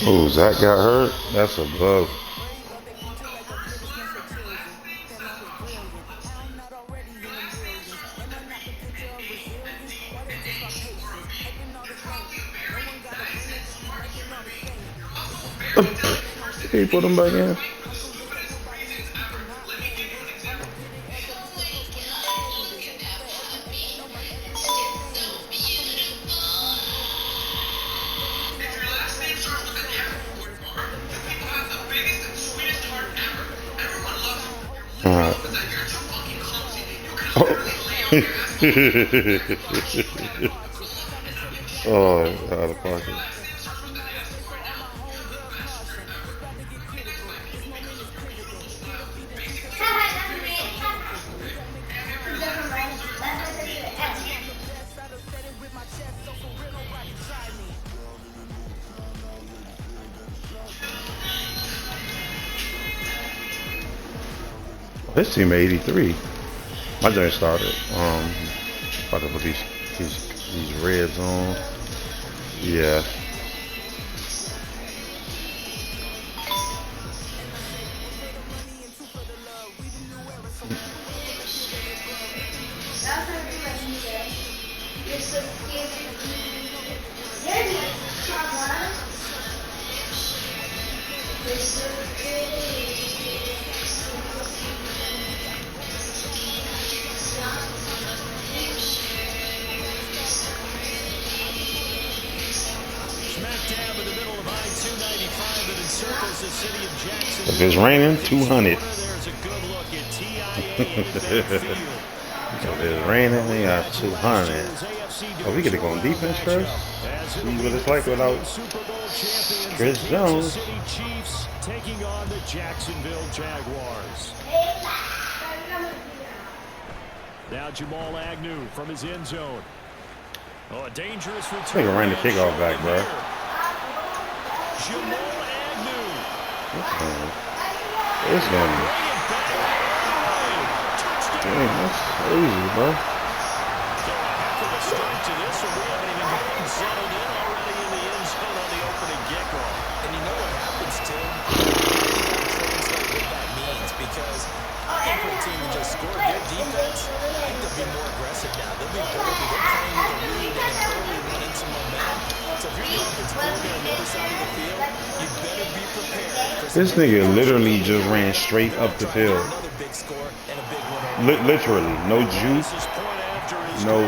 Oh, Zach got hurt? That's a bug. He put him back in. Alright. Oh, out of pocket. This team 83. My joint started. About to put these reds on. Yeah. If it's raining, 200. If it's raining, they got 200. Oh, we get to go on defense first. See what it's like without Chris Jones. Taking on the Jacksonville Jaguars. Now Jamal Agnew from his end zone. Oh, a dangerous return. They can run the kickoff back, bro. Jamal Agnew. It's going to dang, that's crazy, bro. And you know what happens, Tim? Translate what that means, because I think for a team to just score good defense, I think they'll be more aggressive now. They'll be bold. They're playing with a lead and early run into momentum. So if you're the offensive coordinator on the other side of the field, you better be prepared. This nigga literally just ran straight up the field. Literally, no juice, no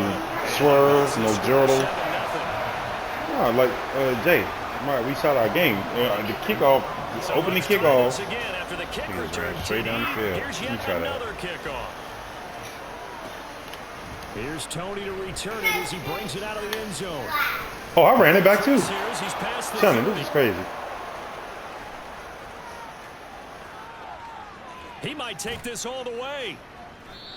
swerve, no jurtle. No, like Jay, we saw our game. The kickoff, opening kickoff. He ran straight down the field. Let me try that. Here's Tony to return it as he brings it out of the end zone. Oh, I ran it back too. Son, this is crazy. He might take this all the way.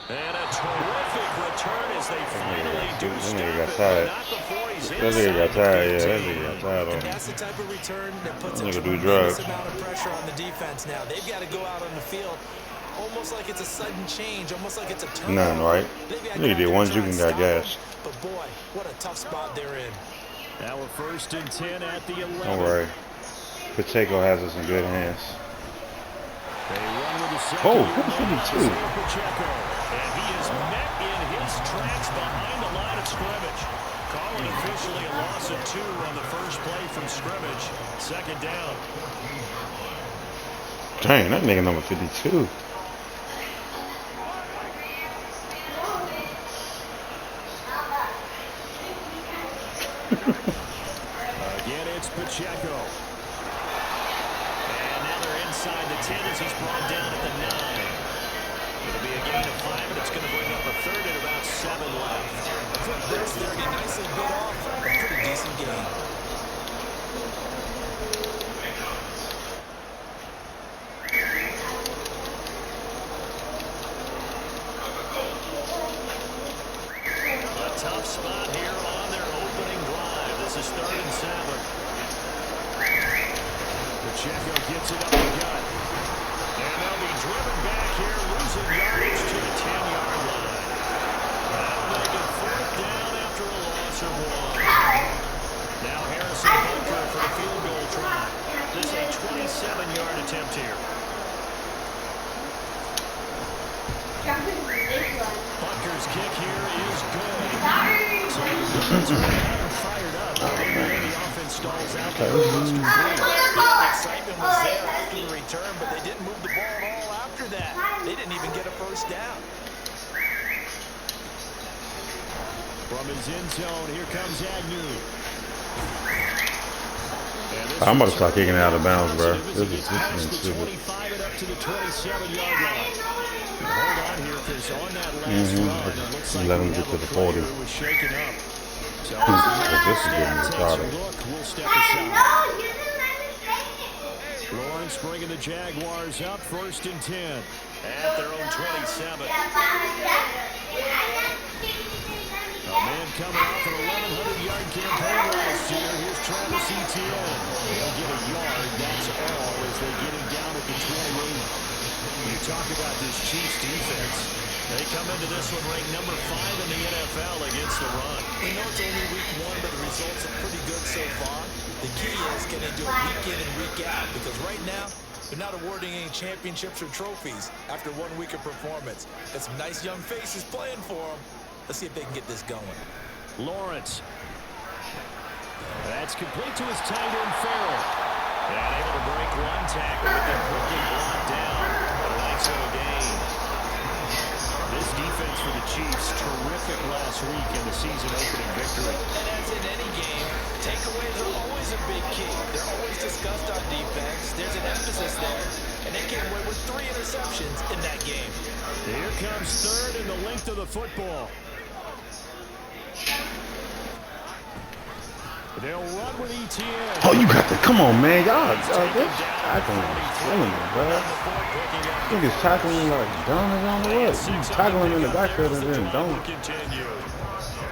And a terrific return as they finally do stop it. Not before he's That nigga got tired, yeah. That nigga got tired on him. That's the type of return that puts a Nigga do tremendous drugs. amount of pressure on the defense now. They've got to go out on the field almost like it's a sudden change, almost like it's a turn. None, right? Nigga did one juke and got gas. But boy, what a tough spot they're in. Now we're 1st and 10 at the 11. Don't worry. Pacheco has us in good hands. Oh, 52. And he is met in his tracks behind the line of scrimmage. Calling officially a loss of 2 on the first play from scrimmage. 2nd down. Dang, that nigga number 52. Again, it's Pacheco. And now they're inside the 10 as he's brought down at the 9. It'll be a gain of 5, and it's going to bring up a 3rd and about 7 left. There's 30, nicely bit off. A pretty decent game. A tough spot here on their opening drive. This is 3rd and 7. Pacheco gets it up the gut. And they'll be driven back here, losing yardage to the 10-yard line. That'll make it 4th down after a loss of 1. stalls out Okay. there close to 3. The excitement was there after the return, but they didn't move the ball at all after that. They didn't even get a first down. From his end zone, here comes Agnew. I'm about to start kicking it out of bounds, bro. This is past the stupid. 25 and up to the 27-yard line. Hold on here, because on that last run, it looks like Let we him have get to a the player 40. who was shaken up. So This is getting takes retarded. a look, we'll step aside. Lawrence bringing the Jaguars up, 1st and 10 at their own 27. A man coming off an 1,100-yard campaign last year. Here's Travis Etienne. He'll get a yard, that's all, as they get him down at the 28. You talk about this Chiefs defense. They come into this one ranked number 5 in the NFL against the run. We know it's only week 1, but the results are pretty good so far. The key is, can they do it week in and week out? Because right now, they're not awarding any championships or trophies after 1 week of performance. Got some nice young faces playing for them. Let's see if they can get this going. Lawrence. That's complete to his tight end, Farrell. And able to break 1 tackle, but then quickly brought down. A nice little gain. This defense for the Chiefs, terrific last week in the season-opening victory. And as in any game, takeaways are always a big key. They're always discussed on defense. There's an emphasis there. And they came away with 3 interceptions in that game. Here comes 3rd and the length of the football. They'll run with Etienne. Oh, you got to come on, man. Y'all, this tackling is killing me, bro. I think it's tackling like dumb as on the what? You tackling in the backfield and then don't.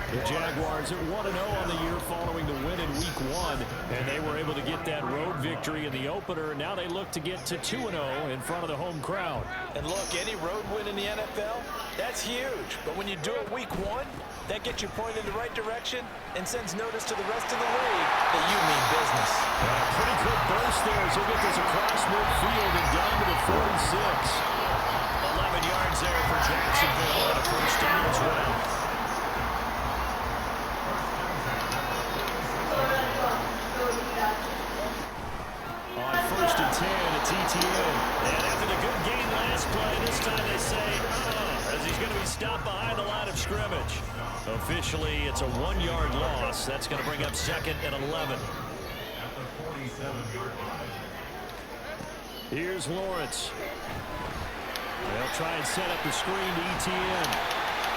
The Jaguars at 1-0 on the year following the win in week 1, and they were able to get that road victory in the opener. Now they look to get to 2-0 in front of the home crowd. And look, any road win in the NFL, that's huge. But when you do it week 1, that gets you pointed in the right direction and sends notice to the rest of the league that you mean business. Pretty quick burst there as he'll get this across midfield and down to the 46. 11 yards there for Jacksonville and a first down as well. On 1st and 10, it's Etienne. And after the good game last play, this time they say, as he's going to be stopped behind the line of scrimmage. Officially, it's a 1-yard loss. That's going to bring up 2nd and 11. Here's Lawrence. They'll try and set up the screen to Etienne.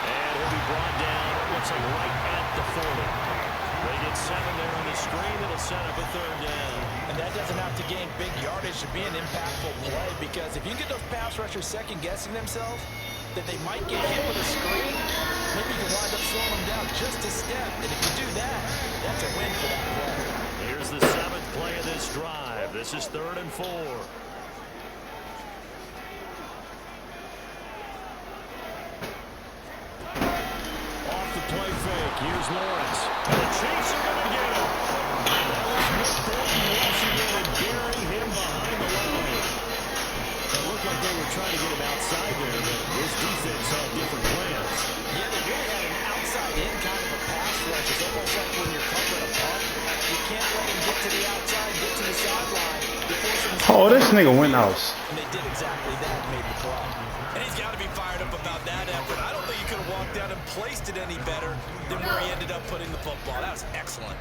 And he'll be brought down, looks like right at the 40. They get 7 there on the screen. It'll set up a 3rd down. And that doesn't have to gain big yardage to be an impactful play, because if you get those pass rushers second-guessing themselves, that they might get hit with a screen, maybe you can wind up slowing them down just a step. And if you do that, that's a win for that play. Here's the 7th play of this drive. This is 3rd and 4. Off the play fake. Here's Lawrence. And the Chiefs are going to get him. That was McBorton rushing in and burying him behind the line. It looked like they were trying to get him outside there, but this defense had different plans. Yeah, they really had an outside-in kind of a pass rush. It's almost like when you're covering a punt, you can't let him get to the outside, get to the sideline. Oh, this nigga went out. And they did exactly that and made the play. And he's got to be fired up about that effort. I don't think he could have walked down and placed it any better than where he ended up putting the football. That was excellent.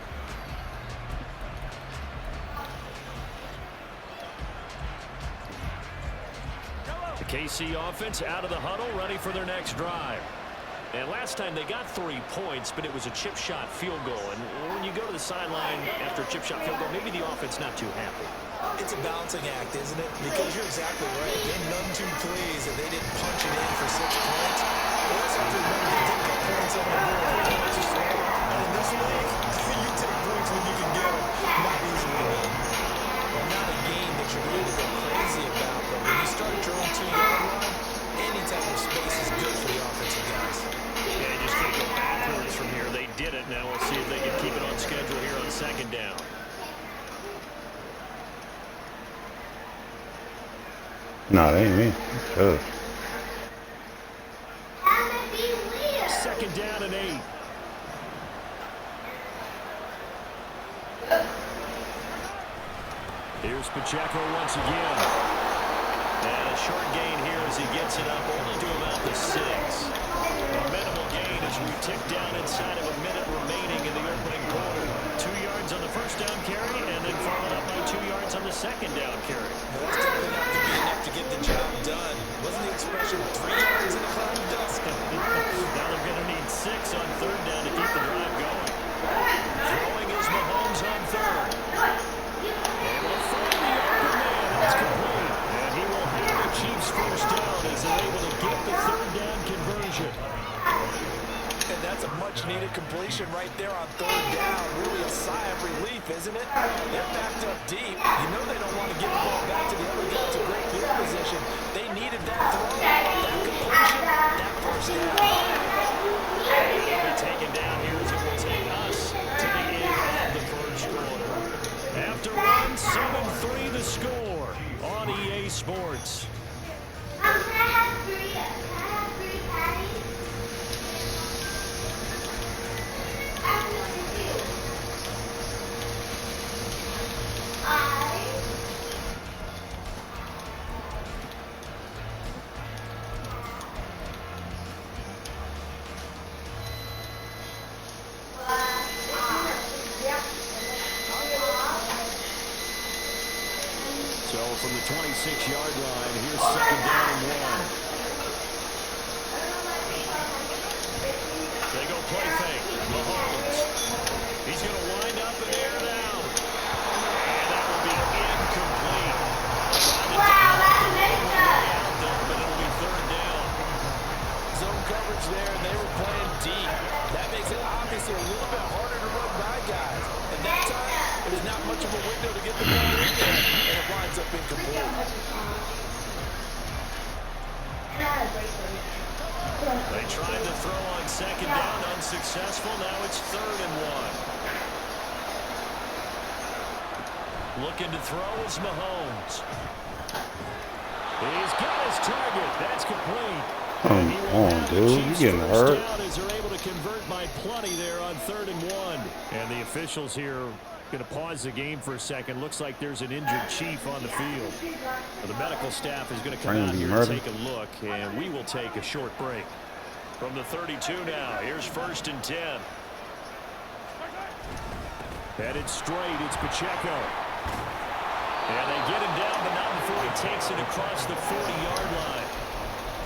The KC offense out of the huddle, ready for their next drive. And last time they got 3 points, but it was a chip shot field goal. And when you go to the sideline after a chip shot field goal, maybe the offense not too happy. It's a balancing act, isn't it? Because you're exactly right. They're none too pleased that they didn't punch it in for 6 points. They also have to remember they did get points on the board. And in this league, you take points when you can get them. Not easily done. Well, not a game that you're ready to go crazy about, but when you start at your own 2-yard line, any type of space is good for the offensive guys. Yeah, you just can't go backwards from here. They did it. Now we'll see if they can keep it on schedule here on 2nd down. No, they ain't me. Good. 2nd down and 8. Here's Pacheco once again. And a short gain here as he gets it up only to about the 6. A minimal gain as we tick down inside of a minute remaining in the opening quarter. 2 yards on the first down carry and then followed up by 2 yards on the second down carry. Well, that's definitely not going to be enough to get the job done. Wasn't the expression 3 yards in the cloud of dust? Now they're going to need 6 on third down to keep the drive going. Throwing is Mahomes on third. Able to find the open man. That's complete. And he will have the Chiefs first down as they're able to get the third down conversion. And that's a much-needed completion right there on third down. Really a sigh of relief, isn't it? They're backed up deep. You know they don't want to give the ball back to the other guys in great field position. They needed that throw, that completion, that first down. They'll be taken down here as it will take us to the end of the first quarter. After one, 7-3 the score on EA Sports. Can I have 3? Can I have 3 patties? So from the 26-yard line, here's second down and 1. They go play fake. Mahomes. He's going to wind up and air it out. And that will be incomplete. Wow, that's amazing. But it'll be third down. Zone coverage there, and they were playing deep. That makes it obviously a little bit harder to run by guys. And that time, there's not much of a window to get the ball in there, and it winds up incomplete. They tried to throw on second down, unsuccessful. Now it's third and 1. Looking to throw is Mahomes. He's got his target. That's complete. Come on, dude. You getting hurt. As they're able to convert by plenty there on third and 1. And the officials here going to pause the game for a second. Looks like there's an injured Chief on the field. The medical staff is going to come out here and take a look, and we will take a short break. From the 32 now, here's first and 10. Headed straight, it's Pacheco. And they get him down, but not before he takes it across the 40-yard line.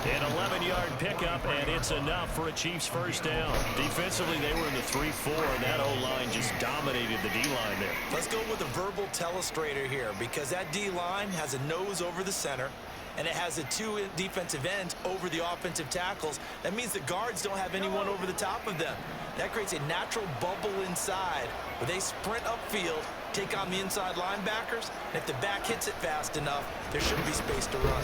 An 11-yard pickup, and it's enough for a Chiefs first down. Defensively, they were in the 3-4, and that O-line just dominated the D-line there. Let's go with a verbal telestrator here, because that D-line has a nose over the center, and it has a 2 defensive ends over the offensive tackles. That means the guards don't have anyone over the top of them. That creates a natural bubble inside where they sprint upfield, take on the inside linebackers, and if the back hits it fast enough, there should be space to run.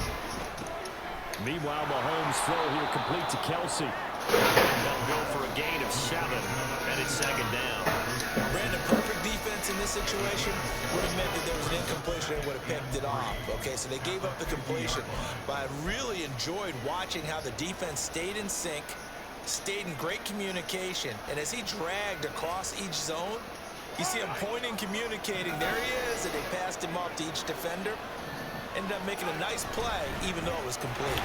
Meanwhile, Mahomes' throw here complete to Kelsey. That'll go for a gain of 7, and it's second down. Brandon, perfect defense in this situation would have meant that there was an incompletion and would have picked it off. Okay, so they gave up the completion. But I really enjoyed watching how the defense stayed in sync, stayed in great communication, and as he dragged across each zone, you see him pointing, communicating. There he is, and they passed him off to each defender. Ended up making a nice play, even though it was complete.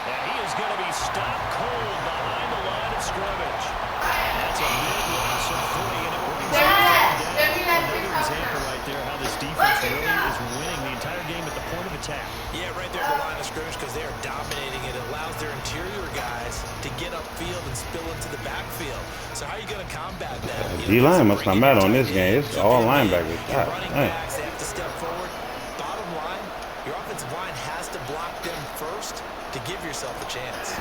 And he is going to be stopped cold behind the line of scrimmage. That's a big loss of 3, and it brings him down. Another example right there how this defense really is winning the entire game at the point of attack. Yeah, right there at the line of scrimmage, because they are dominating it. It allows their interior guys to get upfield and spill into the backfield. So how are you going to combat that? D-line must not matter on this game. It's all linebackers. God, running backs, they have to step forward. Bottom line, your offensive line has to block them first to give yourself a chance.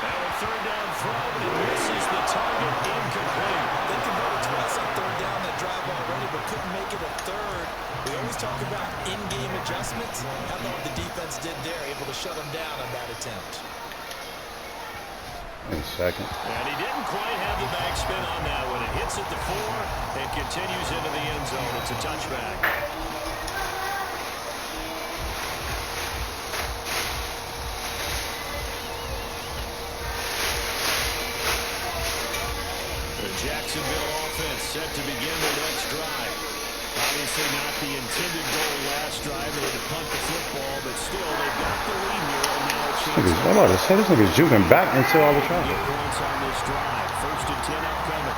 And a third down throw, and it misses the target, incomplete. They converted twice on third down that drive already, but couldn't make it a third. We always talk about in-game adjustments. How about what the defense did there, able to shut them down on that attempt. Wait a second. And he didn't quite have the backspin on that one. It hits at the 4 and continues into the end zone. It's a touchback. The Jacksonville offense set to begin their next drive. Obviously not the intended goal last drive. They had to punt the football, but still they've got the lead here, and now a chance. I'm about to say this nigga's juking back until all the Get traffic. points on this drive. 1st and 10 upcoming.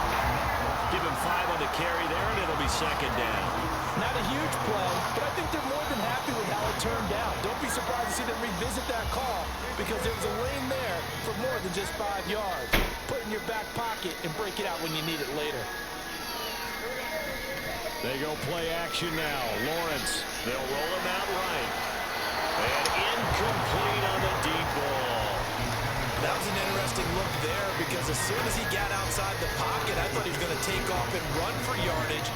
Give him 5 on the carry there, and it'll be 2nd down. Not a huge play, but I think they're more than happy with how it turned out. Don't be surprised to see them revisit that call because there was a lane there for more than just 5 yards. Put it in your back pocket and break it out when you need it later. They go play action now. Lawrence, they'll roll him out right. And incomplete on the deep ball. That was an interesting look there because as soon as he got outside the pocket, I thought he was going to take off and run for yardage.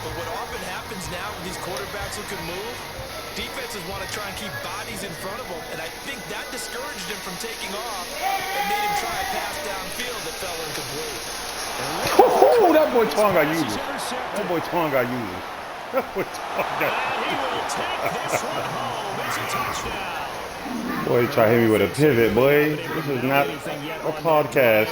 But what often happens now with these quarterbacks who can move, defenses want to try and keep bodies in front of them, and I think that discouraged him from taking off and made him try a pass downfield that fell incomplete. Oh, that boy Tong got used. That boy Tong got used. That boy Tong got And he will take this one home. It's a touchdown. Boy, try to hit me with a pivot, boy. This is not a podcast.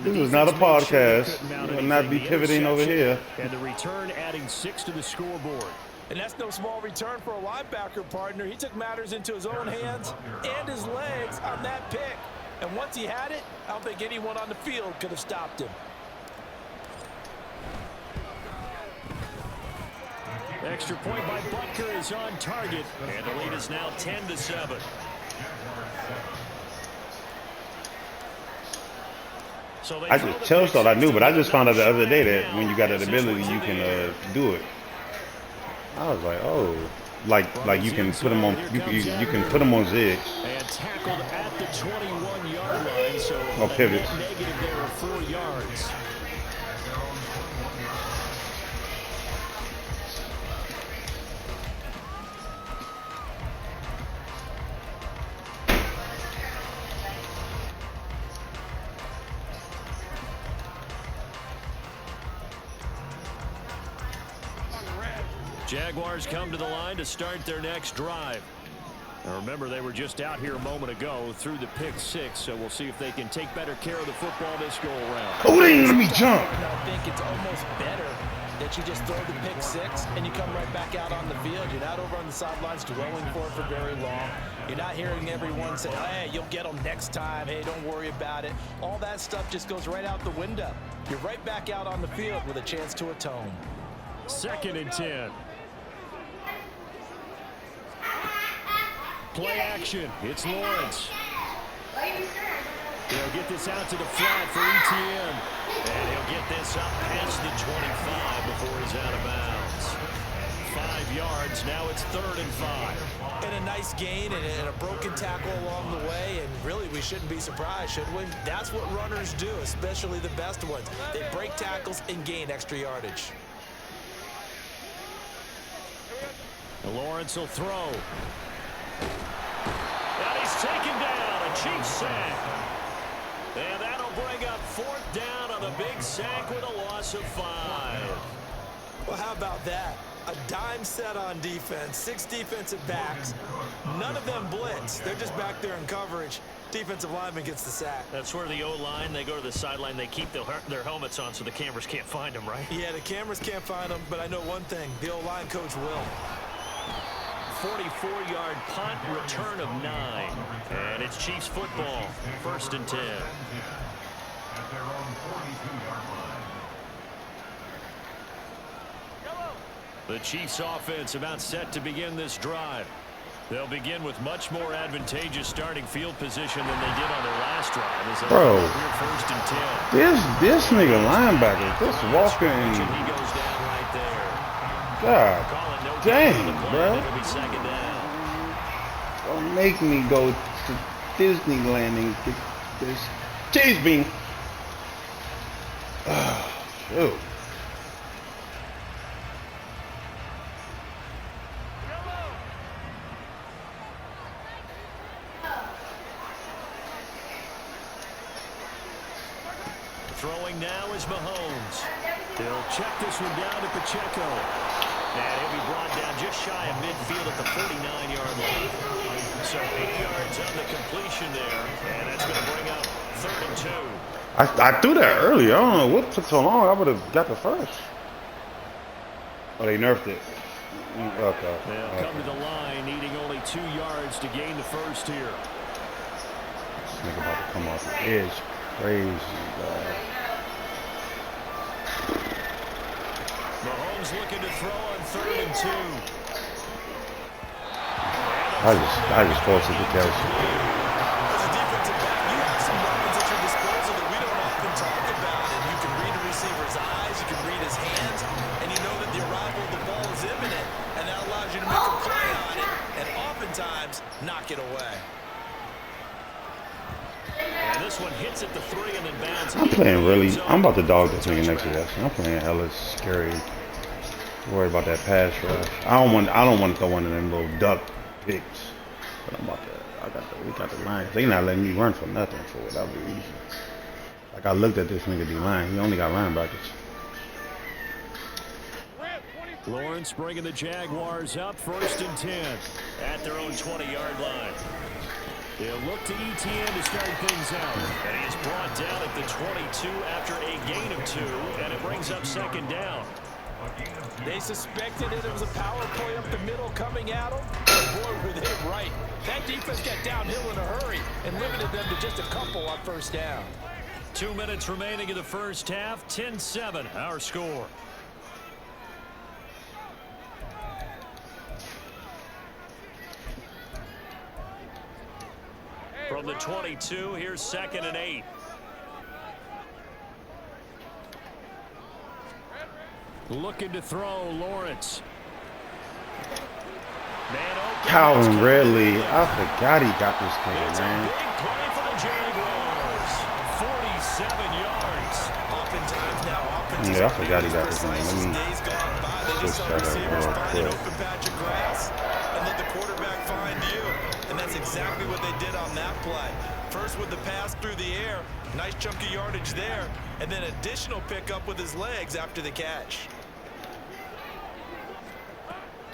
This is not a podcast. You will not be pivoting over here. And the return adding 6 to the scoreboard. And that's no small return for a linebacker partner. He took matters into his own hands and his legs on that pick. And once he had it, I don't think anyone on the field could have stopped him. Extra point by Butker is on target. And the lead is now 10-7. So I just Chelsea thought I knew, but I just found out the other day that when you got that ability, you can do it. I was like, oh, like you can put them on, you can put them on zigs. And tackled at the 21-yard line, so or pivots. negative there of 4 yards. Jaguars come to the line to start their next drive. Now remember, they were just out here a moment ago through the pick 6, so we'll see if they can take better care of the football this go around. Oh, they didn't let me jump. I think it's almost better that you just throw the pick 6 and you come right back out on the field. You're not over on the sidelines dwelling for it for very long. You're not hearing everyone say, hey, you'll get them next time. Hey, don't worry about it. All that stuff just goes right out the window. You're right back out on the field with a chance to atone. 2nd and 10. Play action. It's Lawrence. They'll get this out to the flat for ETN. And he'll get this up past the 25 before he's out of bounds. 5 yards. Now it's 3rd and 5. And a nice gain and a broken tackle along the way. And really, we shouldn't be surprised, should we? That's what runners do, especially the best ones. They break tackles and gain extra yardage. Lawrence will throw. And he's taken down. A Chiefs sack. And that'll bring up 4th down on the big sack with a loss of 5. Well, how about that? A dime set on defense, 6 defensive backs. None of them blitz. They're just back there in coverage. Defensive lineman gets the sack. That's where the O-line, they go to the sideline, they keep their helmets on so the cameras can't find them, right? Yeah, the cameras can't find them, but I know one thing. The O-line coach will. 44-yard punt, return of 9. And it's Chiefs football, 1st and 10. The Chiefs offense about set to begin this drive. They'll begin with much more advantageous starting field position than they did on their last drive. As Bro, 1st and 10. this nigga linebacker, this walking, He goes down right there. God dang, bro. It'll be 2nd down. Don't make me go to Disneyland and get this cheese bean. Oh, shoot. Throwing now is Mahomes. He'll check this one down to Pacheco. And he'll be brought down just shy of midfield at the 49-yard line. So 8 yards on the completion there. And that's going to bring up 3rd and 2. I threw that earlier. I don't know what took so long. I would have got the first. Oh, they nerfed it. Okay. They'll come to the line, needing only 2 yards to gain the first here. This nigga about to come off the edge. Crazy, God. Mahomes looking to throw on 3rd and 2. I just forced it to Kelsey. As a defensive back, you have some weapons at your disposal that we don't often talk about. And you can read a receiver's eyes, you can read his hands, and you know that the arrival of the ball is imminent. And that allows you to make a play on it, and oftentimes knock it away. And this one hits at the 3 and then bounds. I'm playing really. I'm about to dog this nigga next to us. I'm playing hella scary. Worry about that pass rush. I don't want to throw one of them little duck picks. But I'm about to. We got the line. They not letting me run for nothing for whatever reason. Like I looked at this nigga D-line. He only got linebackers. Lawrence bringing the Jaguars up 1st and 10 at their own 20-yard line. They'll look to ETN to start things out. And he is brought down at the 22 after a gain of 2, and it brings up 2nd down. They suspected it was a power play up the middle coming at them. But boy, were they right. That defense got downhill in a hurry and limited them to just a couple on 1st down. 2 minutes remaining in the first half. 10-7, our score. From the 22, here's 2nd and 8. Looking to throw, Lawrence. Man open. Calvin Ridley. I forgot he got this thing, man. Big play for the Jaguars. 47 yards. Oftentimes now, offenses Yeah, I forgot he got this thing. slices, Let me days gone by, they just switch saw that up receivers real find an quick. open patch of grass and let the quarterback find you. And that's exactly what they did on that play. First with the pass through the air, nice chunk of yardage there, and then additional pickup with his legs after the catch.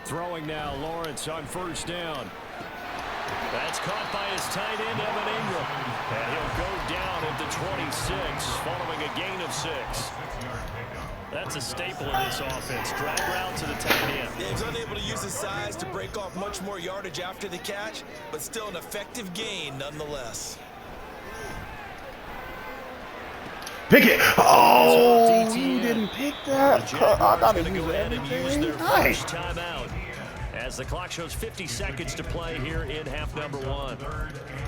Throwing now, Lawrence on 1st down. That's caught by his tight end, Evan Ingram. And he'll go down at the 26 following a gain of 6. That's a staple of this offense. Drag route to the tight end. Yeah, he's unable to use his size to break off much more yardage after the catch, but still an effective gain nonetheless. Pick it. Oh, he didn't pick that. I thought he Going to go was ahead and use their nice. first timeout as the clock shows 50 seconds to play here in half number 1.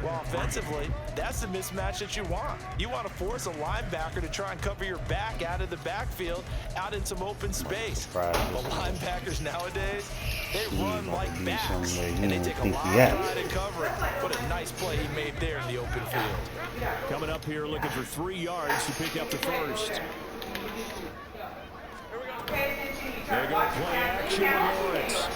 Well, offensively, that's the mismatch that you want. You want to force a linebacker to try and cover your back out of the backfield, out in some open space. But linebackers nowadays, they run like backs, and they take a lot of pride in covering. What a nice play he made there in the open field. Coming up here looking for 3 yards to pick up the first. They're going to play action with Lawrence.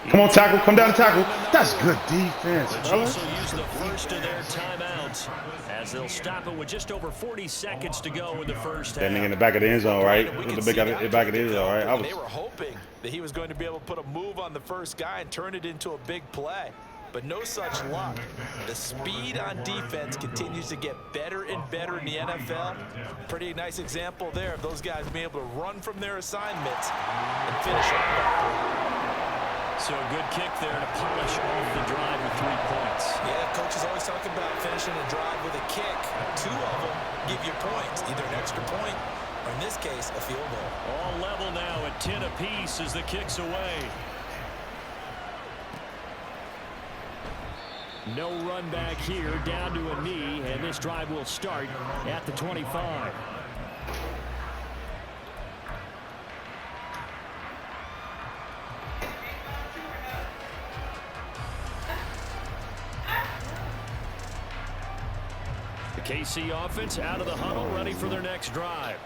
Come on, tackle. Come down to tackle. That's good defense, The fellas. Chiefs will use the first of their timeouts as they'll stop it with just over 40 seconds to go in the first half. That nigga in the back of the end zone, right? With the back of the end zone, right? They were hoping that he was going to be able to put a move on the first guy and turn it into a big play. But no such luck. The speed on defense continues to get better and better in the NFL. Pretty nice example there of those guys being able to run from their assignments and finish off. So a good kick there to polish off the drive with 3 points. Yeah, coaches always talk about finishing a drive with a kick. 2 of them give you points, either an extra point or in this case, a field goal. All level now at 10 apiece as the kick's away. No run back here, down to a knee, and this drive will start at the 25. The KC offense out of the huddle, ready for their next drive.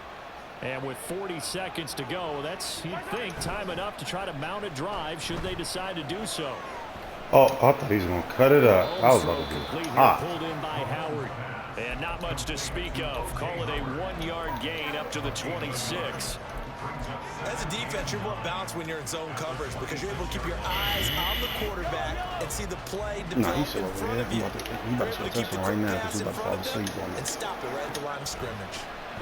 And with 40 seconds to go, that's, you'd think, time enough to try to mount a drive should they decide to do so. Oh, I thought he was going to cut it up. I was about to do Complete it. here, pulled in by Howard. And not much to speak of. Call it a 1-yard gain up to the 26. As a defense, you're more balanced when you're in zone coverage because you're able to keep your eyes on the quarterback and see the play develop he's still in over front here. of you. He about to start touching right now because he's about to fall asleep on And it. stop it right at the line of scrimmage.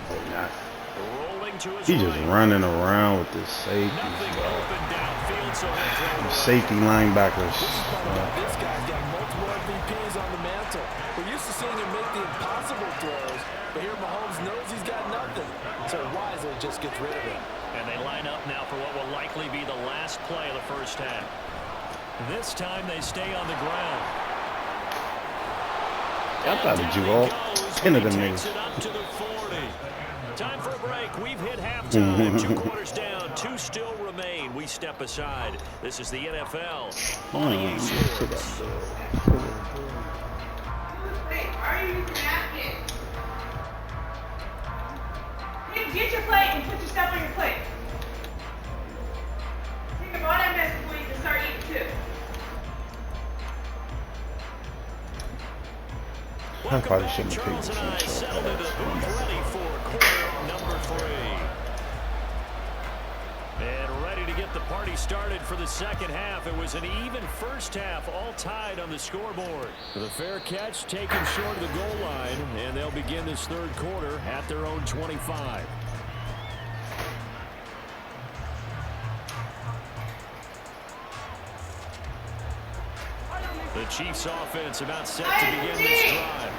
Oh, nah. Rolling to his He just right. running around with this safety. Nothing open downfield, so he'll throw it. Safety linebackers. This guy's got multiple MVPs on the mantle. We're used to seeing him make the impossible throws, but here Mahomes knows he's got nothing, so wisely just gets rid of it. And they line up now for what will likely be the last play of the first half. This time they stay on the ground. I thought that you all 10 of them niggas. It up to the 40. Time for a break. We've hit halftime. 2 quarters down. 2 still remain. We step aside. This is the NFL on EA Sports. Wait, why are you using napkin? Get your plate and put your stuff on your plate. Think of all that mess before you can start eating too. I probably shouldn't have Charles picked and I this one. settled into the booth ready for quarter number 3. And ready to get the party started for the second half. It was an even first half, all tied on the scoreboard. The fair catch taken short of the goal line, and they'll begin this third quarter at their own 25. The Chiefs offense about set to begin this drive.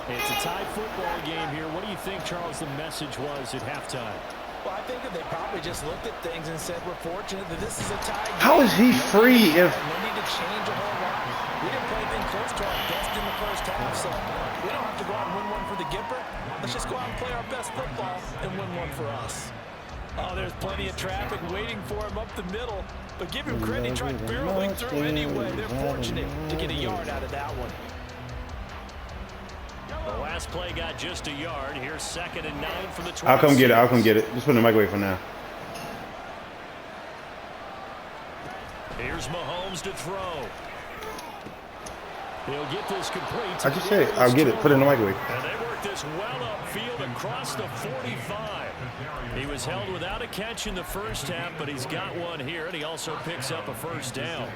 It's a tie football game here. What do you think, Charles, the message was at halftime? Well, I think that they probably just looked at things and said, we're fortunate that this is a tie game. How is he free if... No need to change a whole lot. We didn't play anything close to our best in the first half, so we don't have to go out and win one for the Gipper. Let's just go out and play our best football and win one for us. Oh, there's plenty of traffic waiting for him up the middle. But give him credit, he tried barreling through anyway. They're fortunate to get a yard out of that one. The last play got just a yard. Here's 2nd and 9 from the 26. I'll come get it. I'll come get it. Just put it in the microwave for now. Here's Mahomes to throw. He'll get this complete. I just said it. I'll get it. Put it in the microwave. And they work this well upfield across the 45. He was held without a catch in the first half, but he's got one here, and he also picks up a first down.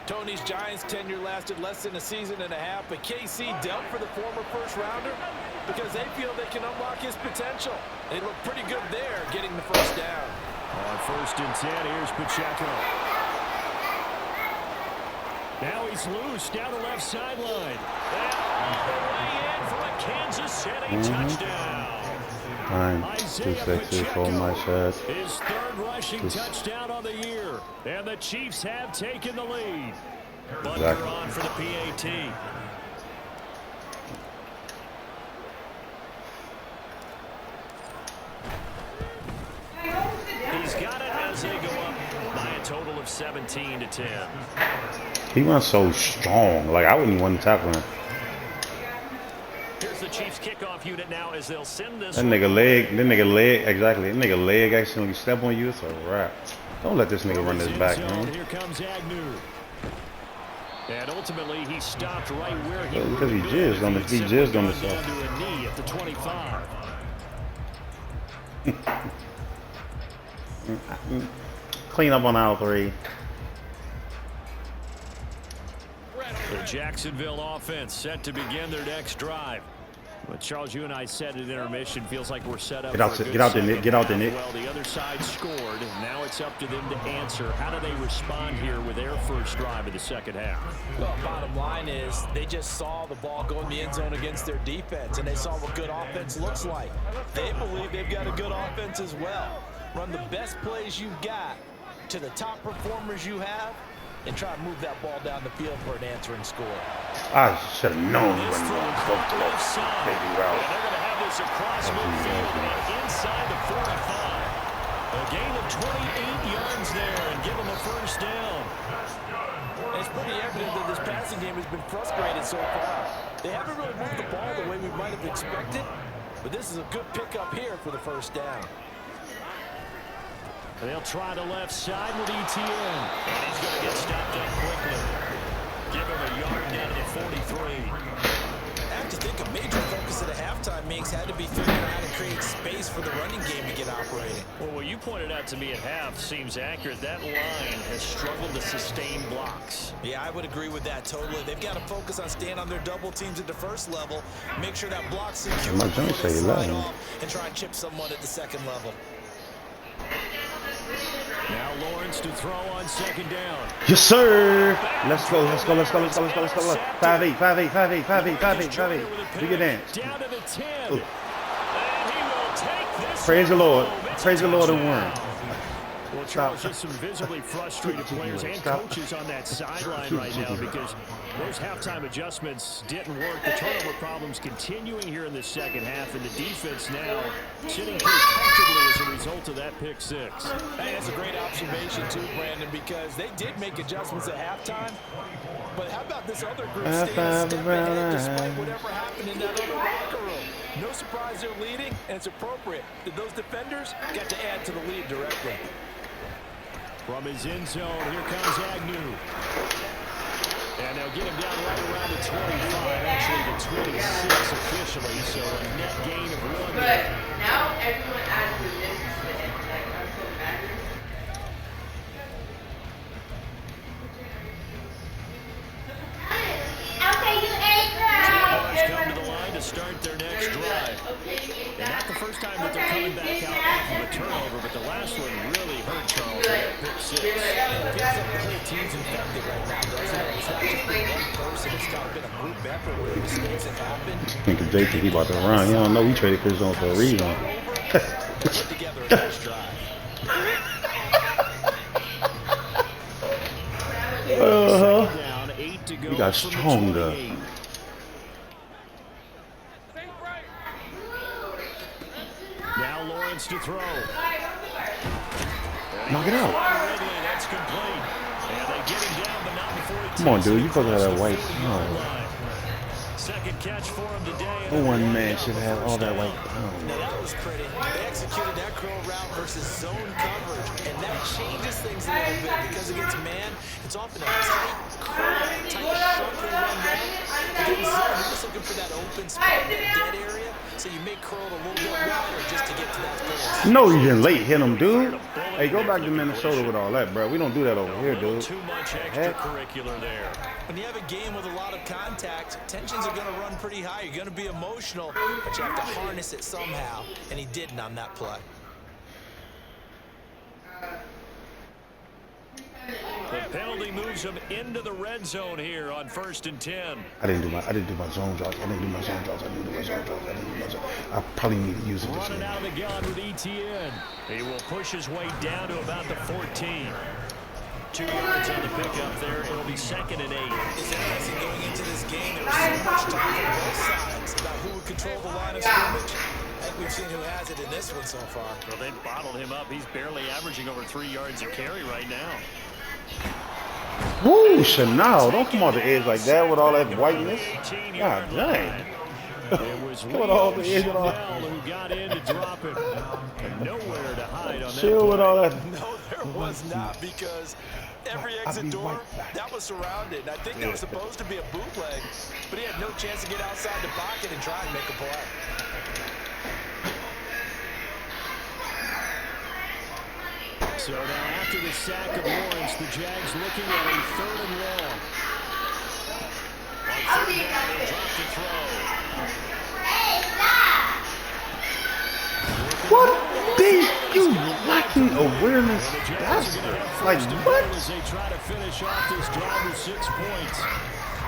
Tony's Giants tenure lasted less than a season and a half, but KC dealt for the former first-rounder because they feel they can unlock his potential. They look pretty good there getting the first down. On 1st and 10, here's Pacheco. Now he's loose down the left sideline. And all the way in for a Kansas City touchdown. Time to sexy for my shirt. His 3rd rushing touchdown on the year. And the Chiefs have taken the lead. But they're on for the PAT. He's got it as they go up by a total of 17 to 10. He runs so strong. Like, I wouldn't want to tackle him. Here's the Chiefs kickoff unit now as they'll send this. That nigga leg, exactly. That nigga leg accidentally step on you, it's a wrap. Don't let this nigga run this back, man. Here comes Agnew. And ultimately, he stopped right where he Because he jizzed on this. He jizzed on himself. down to a knee at the 25. Clean up on aisle 3. The Jacksonville offense set to begin their next drive. But Charles, you and I said at intermission, feels like we're set up. Get out there, Nick. Get out there, Nick. Well, the other side scored. Now it's up to them to answer. How do they respond here with their first drive of the second half? Well, bottom line is they just saw the ball go in the end zone against their defense, and they saw what good offense looks like. They believe they've got a good offense as well. Run the best plays you've got to the top performers you have, and try to move that ball down the field for an answering score. I should have known he This wasn't throw going to caught go left side. baby And route. they're going to have this across midfield and inside the 45. A gain of 28 yards there and give them a first down. It's pretty evident that this passing game has been frustrated so far. They haven't really moved the ball the way we might have expected, but this is a good pickup here for the first down. They'll try the left side with ETN. And he's going to get stopped up quickly. Give him a yard down to the 43. have to think a major focus at a halftime makes had to be figuring out how to create space for the running game to get operating. Well, what you pointed out to me at half seems accurate. That line has struggled to sustain blocks. Yeah, I would agree with that totally. They've got to focus on staying on their double teams at the first level, make sure that block's secure My before joint they say slide 11. off, and try and chip someone at the second level. Now Lawrence to throw on second down. Yes, sir. Let's go. 5-8, 5-8, 5-8, 5-8, 5-8, 5-8. Do your dance. Down to the 10. Ooh. And he will take this. Praise the Lord. Praise the Lord and won. Well, Charles, just some visibly frustrated players and coaches on that sideline right now because those halftime adjustments didn't work. The turnover problems continuing here in the second half, and the defense now sitting pretty comfortably as a result of that pick six. Hey, that's a great observation too, Brandon, because they did make adjustments at halftime. But how about this other group staying a step ahead despite whatever happened in that other locker room? No surprise they're leading, and it's appropriate that those defenders got to add to the lead directly. From his end zone, here comes Agnew. And they'll get him down right around the 25, actually the 26 officially, so a net gain of 1. But now everyone adds the business with it. Like, I'm so mad. Okay, you ate Jaguars right. come to the line to start their next drive. And not the first time that they're coming back out off of a turnover, but the last one really hurt Charles with that pick six. It feels like the whole team's infected right now, doesn't it? It's not just been one person. It's got been a group effort where mistakes have happened. I think the Jake think he about to run. He don't know we traded Chris on for a reason. Put together a nice drive. Down, 8 to go. We got from the stronger. 28. Now Lawrence to throw. Knock it out. Ridley, that's complete. And they get him down, but not before he Come on, takes dude. it You supposed to have that across white. the 40-yard line. Second catch for him today. No one man should have all that white. Now that was pretty. They executed that curl route versus zone coverage, and that changes things a little bit because against man, it's often a tight, curl, tight, shuffling run route. Against zone, you're just looking for that open spot, that dead area, so you may curl it a little bit wider just to get to that place. No, you didn't late hit him, dude. Hey, go back to Minnesota with all that, bro. We don't do that over here, dude. Too much extracurricular there. When you have a game with a lot of contact, tensions are going to run pretty high. You're going to be emotional, but you have to harness it somehow, and he didn't on that play. The penalty moves him into the red zone here on 1st and 10. I didn't do my zone drops. I probably need to use it this Running week. out of the gun with ETN. He will push his way down to about the 14. 2 yards on the pickup there. It'll be 2nd and 8. It's interesting going into this game. There was so much talk on both sides about who would control the line of scrimmage. I think we've seen who has it in this one so far. Well, they bottled him up. He's barely averaging over 3 yards a carry right now. Woo, Chanel. Don't come off the edge like that with all that whiteness. God dang. It was Come on, all the edge and all. who got in to drop him. And nowhere to hide on that Chill with play. all that. No, there was not, because every I'll exit be door, right back. that was surrounded. And I think that was supposed to be a bootleg, but he had no chance to get outside the pocket and try and make a play. So now after the sack of Lawrence, the Jags looking at a 3rd and long. On 3rd down, they'll drop to throw. What? You lacking awareness. That's like what? As they try to finish off this drive with 6 points.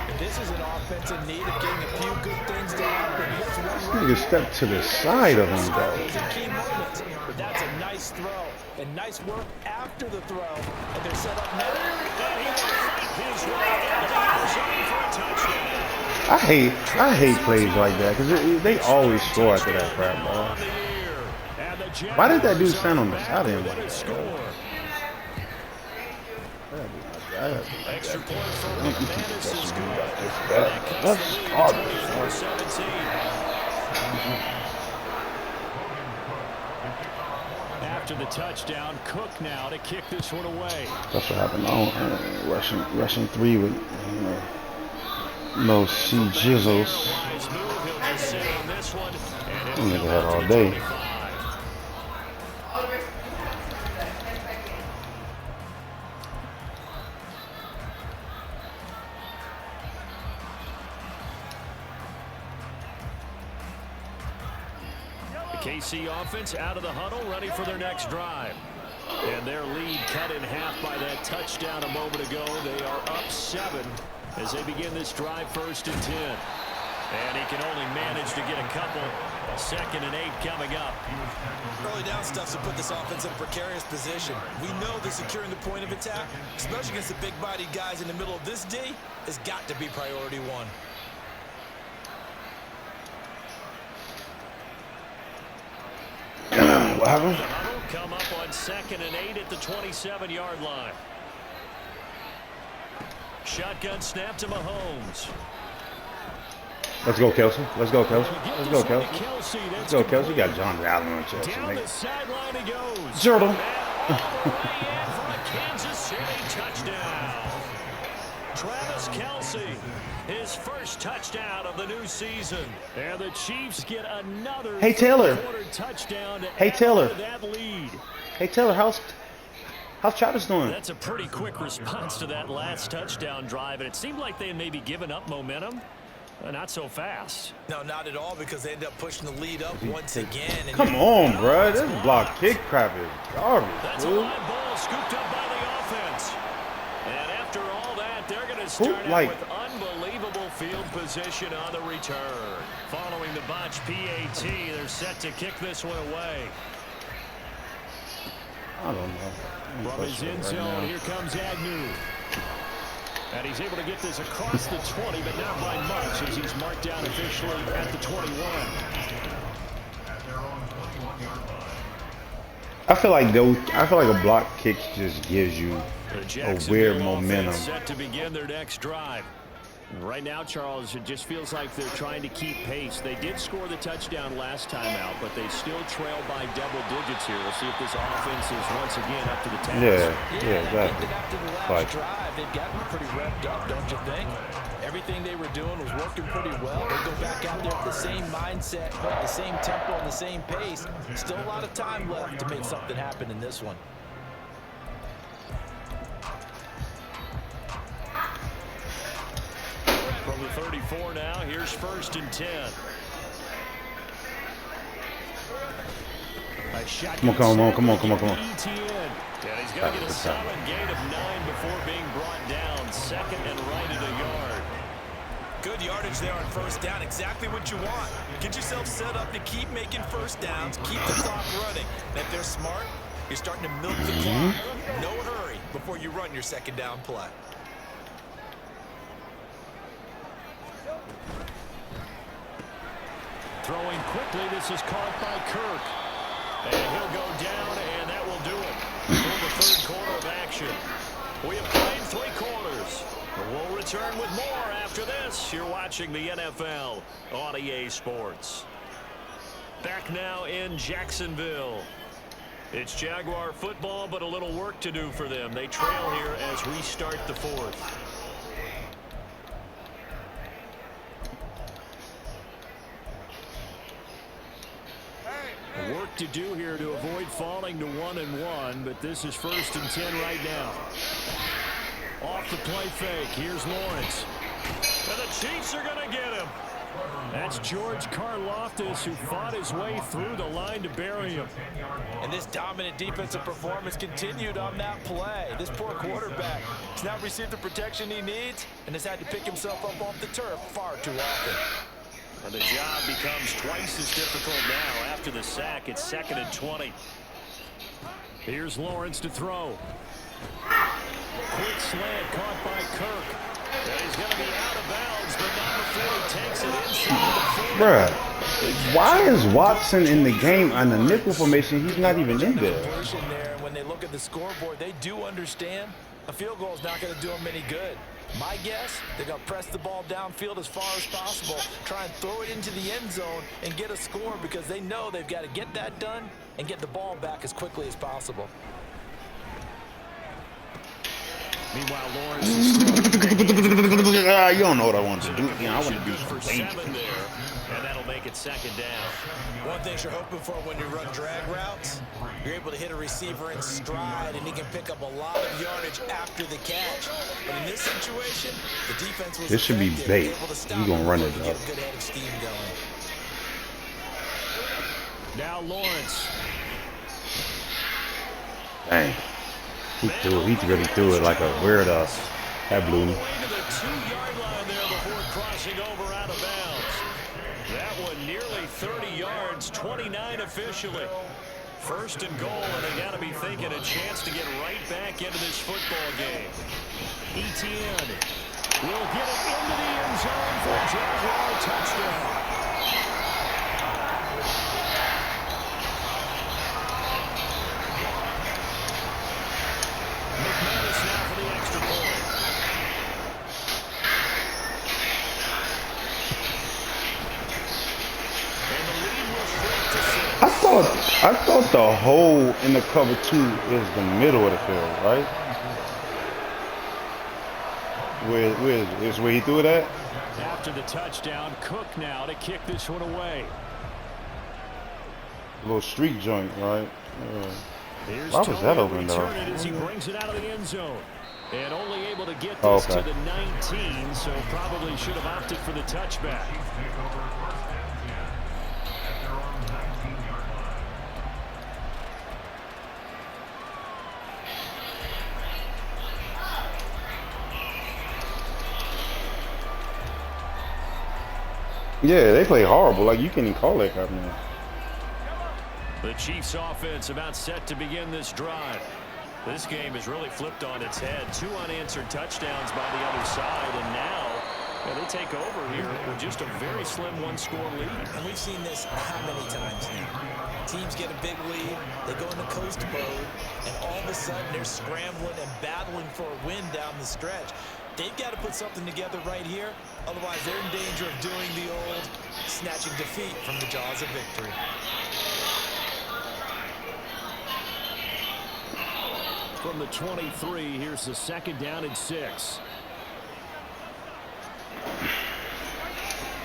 And this is an offensive need of getting a few good things to happen. Here's one You can step to the side of him, though. Those are key moments, but that's a nice throw and nice work after the throw. And they're set up now. And he will fight his way into the end zone for a touchdown. I hate plays like that because they always score after that crap, bro. Why did that dude stand on the side of him like that? Extra point for McManus is good. That's garbage. 17. After the touchdown, Cook now to kick this one away. That's what happened. Rushing 3 with No C jizzles. Wise move. He'll just sit on this one. And it'll Nigga come had out all to the day. 25. The KC offense out of the huddle, ready for their next drive. And their lead cut in half by that touchdown a moment ago. They are up 7 as they begin this drive, 1st and 10. And he can only manage to get a couple. 2nd and 8 coming up. Early down stuff to put this offense in a precarious position. We know that securing the point of attack, especially against the big-bodied guys in the middle of this D, has got to be priority 1. What happened? The huddle come up on 2nd and 8 at the 27-yard line. Shotgun snap to Mahomes. Let's go, Kelsey. Let's go, Kelsey. Let's go, Kelsey. Let's go, Kelsey. You got John Allen on Chelsea. Down the sideline he goes. Jordan. And all the way in for a Kansas City touchdown. Travis Kelce, his first touchdown of the new season. And the Chiefs get another quarter touchdown to add to that lead. Hey, Taylor, how's Travis doing? That's a pretty quick response to that last touchdown drive, and it seemed like they had maybe given up momentum. Not so fast. No, not at all, because they end up pushing the lead up once again. And Come on, bro. This block kick crap is garbage, That's dude. a live ball scooped up by the offense. And after all that, they're going to start out with unbelievable field position on the return. Following the botch PAT, they're set to kick this one away. I don't know. From his end zone, here comes Agnew. And he's able to get this across the 20, but not by much, as he's marked down officially at the 21. I feel like a block kick just gives you a weird momentum. Set to begin their next drive. Right now, Charles, it just feels like they're trying to keep pace. They did score the touchdown last time out, but they still trail by double digits here. We'll see if this offense is once again up to the task. Yeah, exactly. After the last drive, they've gotten pretty revved up, don't you think? Everything they were doing was working pretty well. They go back out there with the same mindset, the same tempo, and the same pace. Still a lot of time left to make something happen in this one. From the 34 now, here's 1st and 10. A shot. Come on. ETN. And he's going to get a solid gain of 9 before being brought down. 2nd and right at a yard. Good yardage there on 1st down. Exactly what you want. Get yourself set up to keep making 1st downs. Keep the clock running. And if they're smart, you're starting to milk the clock. No hurry before you run your 2nd down play. Throwing quickly, this is caught by Kirk. And he'll go down, and that will do it for the 3rd quarter of action. We have played 3 quarters. We'll return with more after this. You're watching the NFL on EA Sports. Back now in Jacksonville. It's Jaguar football, but a little work to do for them. They trail here as we start the 4th. Work to do here to avoid falling to 1-1, but this is 1st and 10 right now. Off the play fake, here's Lawrence. And the Chiefs are going to get him. That's George Karlaftis, who fought his way through the line to bury him. And this dominant defensive performance continued on that play. This poor quarterback has not received the protection he needs and has had to pick himself up off the turf far too often. And the job becomes twice as difficult now after the sack. It's 2nd and 20. Here's Lawrence to throw. Quick slant caught by Kirk. And he's going to be out of bounds, but not before he takes it inside the 40. Bruh, why is Watson in the game on the nickel formation? He's not even in there. When they look at the scoreboard, they do understand a field goal is not going to do them any good. My guess, they're going to press the ball downfield as far as possible, try and throw it into the end zone and get a score because they know they've got to get that done and get the ball back as quickly as possible. Meanwhile, Lawrence is still you don't know what I want to do. You know, I want to do for something 7 dangerous. there, and that'll make it 2nd down. One thing you're hoping for when you run drag routes, you're able to hit a receiver in stride, and he can pick up a lot of yardage after the catch. But in this situation, the defense was This should be effective, bait. able to stop He gonna him run before it he up. get a good head of steam going. Now Lawrence. Dang. He really threw it like a weirdo. That blew me. To the 2-yard line there before crossing over out of bounds. That one nearly 30 yards, 29 officially. 1st and goal, and they got to be thinking a chance to get right back into this football game. Etienne will get it into the end zone for a Jaguar touchdown. McManus now for the extra point. And the lead will shrink to 6. I thought the hole in the cover 2 is the middle of the field, right? Where he threw it at? After the touchdown, Cook now to kick this one away. A little street joint, right? Here's Why was Tony that to open, though? return it as he brings it out of the end zone. And only able to get this Okay. to the 19, so probably should have opted for the touchback. Yeah, they play horrible. Like, you can't even call that crap, man. The Chiefs offense about set to begin this drive. This game is really flipped on its head. 2 unanswered touchdowns by the other side, and now they take over here with just a very slim 1-score lead. And we've seen this how many times now? Teams get a big lead, they go into coast mode, and all of a sudden they're scrambling and battling for a win down the stretch. They've got to put something together right here, otherwise they're in danger of doing the old snatching defeat from the jaws of victory. From the 23, here's the 2nd down and 6.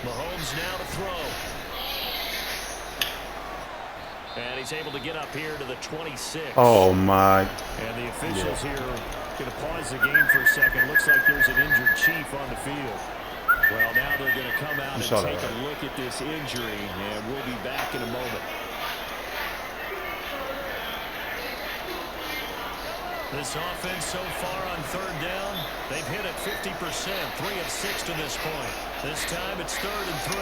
Mahomes now to throw. And he's able to get up here to the 26. Oh, my. And the officials here going to pause the game for a second. Looks like there's an injured Chief on the field. Well, now they're going to come out and take a look at this injury, and we'll be back in a moment. This offense so far on 3rd down, they've hit it 50%, 3 of 6 to this point. This time it's 3rd and 3.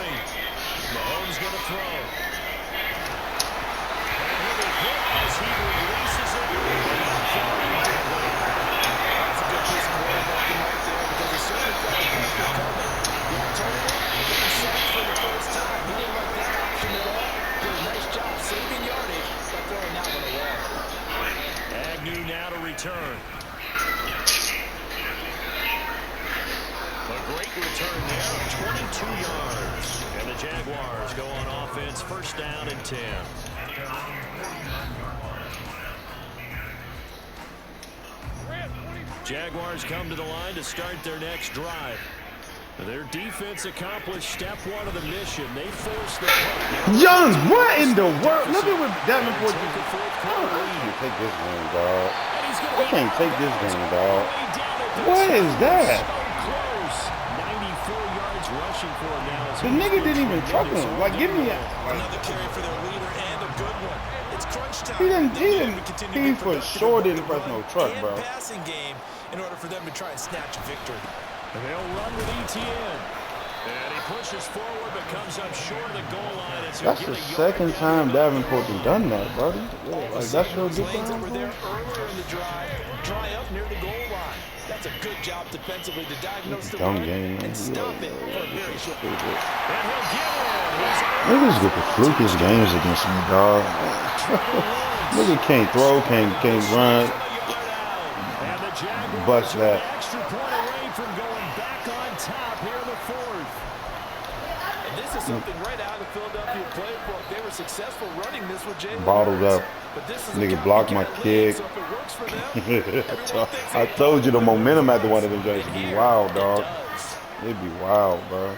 Mahomes going to throw. And he'll be hit as he releases it. That's a good piece of quarterbacking right there, because as soon as that pressure coming, the alternative, getting sacked for the first time. He didn't like that option at all. Did a nice job saving yardage by throwing that one away. Agnew now to return. A great return there of 22 yards. And the Jaguars go on offense, 1st down and 10. Jaguars come to the line to start their next drive. Their defense accomplished step 1 of the mission. They forced the punt. Jones, what in the world? Look at what Davenport did. I can't take this game, dog. I can't take this game, dog. What is that? The nigga didn't even truck him. Like, give me a... Another carry for their leader and a good one. It's crunch time. He for sure didn't press no truck, bro. Passing game in order for them to try and snatch a victory. They'll run with Etienne. And he pushes forward but comes up short of the goal line. That's the 2nd time Davenport has done that, buddy. Yeah, like, that's your good Lanes that time. were there earlier in the drive, dry up near the goal line. That's a good job defensively to diagnose the Dumb run game, man. and stop it for a very short And he'll get it. Niggas get the flukiest games against me, dog. Nigga can't throw, can't run. Bust that. Extra point away from going back on top here in the 4th. And this is something right out of the Philadelphia playbook. They were more successful running this with Jalen Bottled Hurts. up. But this is Nigga blocked my kick. So if it works for them, I told you the momentum after one of them joints would be wild, dog. It'd be wild, bro.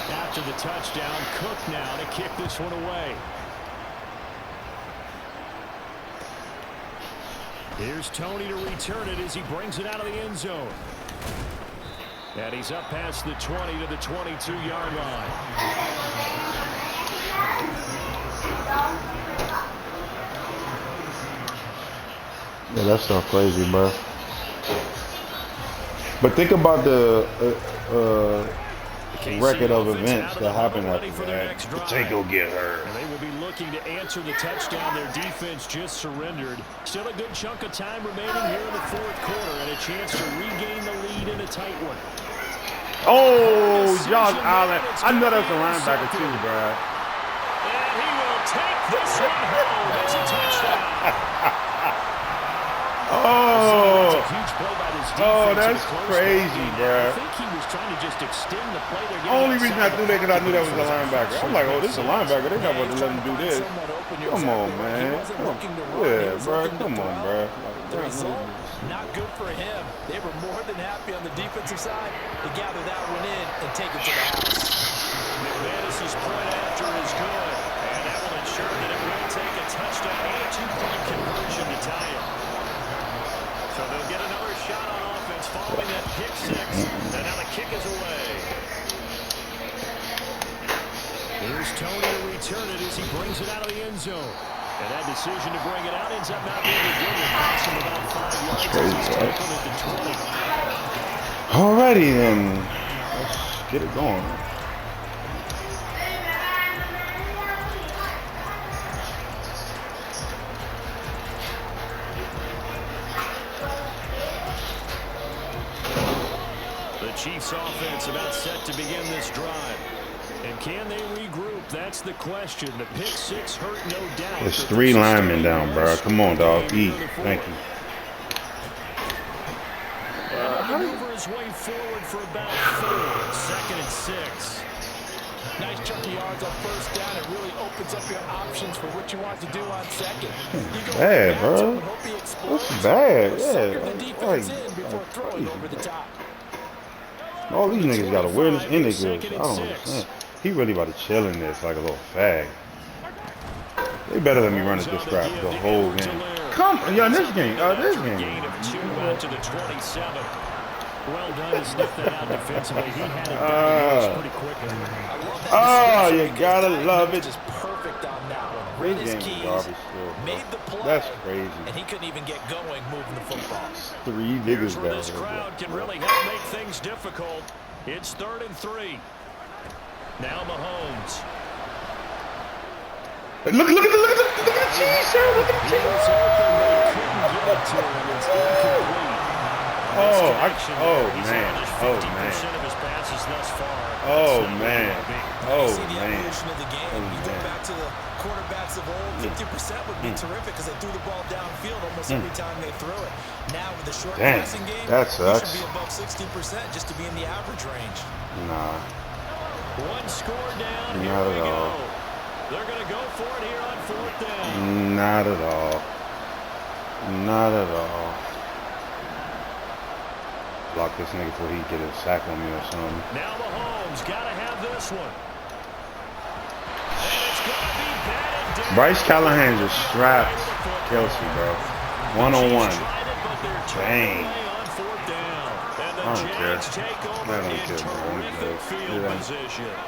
After the touchdown, Cook now to kick this one away. Here's Tony to return it as he brings it out of the end zone. And he's up past the 20 to the 22-yard line. Yeah, that's so crazy, bro. But think about the record of events that happened after that. Pacheco get hurt. And they will be looking to answer the touchdown their defense just surrendered. Still a good chunk of time remaining here in the fourth quarter and a chance to regain the lead in a tight one. Oh, Josh Allen. I know that's a linebacker too, bro. And he will take this one home as a touchdown. Oh, that's crazy, bro. I think he was trying to just extend the play. Only reason I threw that because I knew that was a linebacker. I'm like, oh, this is a linebacker. They're not about to let him do this. Come on, man. Yeah, bro. Come on, bro. The result, not good for him. They were more than happy on the defensive side to gather that one in and take it to the house. McManus's point after is good, and that will ensure that it will take a touchdown and a two-point conversion to tie it. So they'll get another shot on offense following that pick six, and now the kick is away. Here's Tony to return it as he brings it out of the end zone. And that decision to bring it out ends up not being a good one. Costs him about 5 yards as he's taken at the 20. Alrighty then. Let's get it going. The Chiefs offense about set to begin this drive. And can they regroup? That's the question. The pick six hurt, no doubt. There's 3 linemen down, bro. Come on, dog. Eat. Thank you. Maneuver his way forward for about 4. Second and 6. Nice chunky yards on first down. It really opens up your options for what you want to do on second. Bad, bro. That's bad. Yeah. All these niggas got awareness in their grills. I don't understand. He really about to chill in this like a little fag. They better let me run at this crap the whole game. Come on, yeah, this game. This game. Gain of 2 out to the 27. Well done to sniff that out defensively. He had it down pretty quickly. Oh, you gotta love it. Just perfect on that one. This Read his game is keys, garbage still, made the play, That's crazy. and he couldn't even get going moving the football. 3 Here's niggas where this down crowd can really help make things difficult. It's 3rd and 3. Now Mahomes. Look at the cheese, sir. Look at the cheese. Oh, man. Of the game. You go back to the quarterbacks of old, 50% would be terrific because they threw the ball downfield almost every time they threw it. Now with the short passing game, that sucks. You should be above 60% just to be in the average range. Nah. 1 score down. Not Here we at all. go. They're going to go for it here on 4th down. Not at all. Not at all. Block this nigga before he get a sack on me or something. Now Mahomes got to have this one. And it's going to be batted down. Bryce Callahan just strapped Kelsey, bro. 1-on-1. Dang. I don't care. I don't care, bro.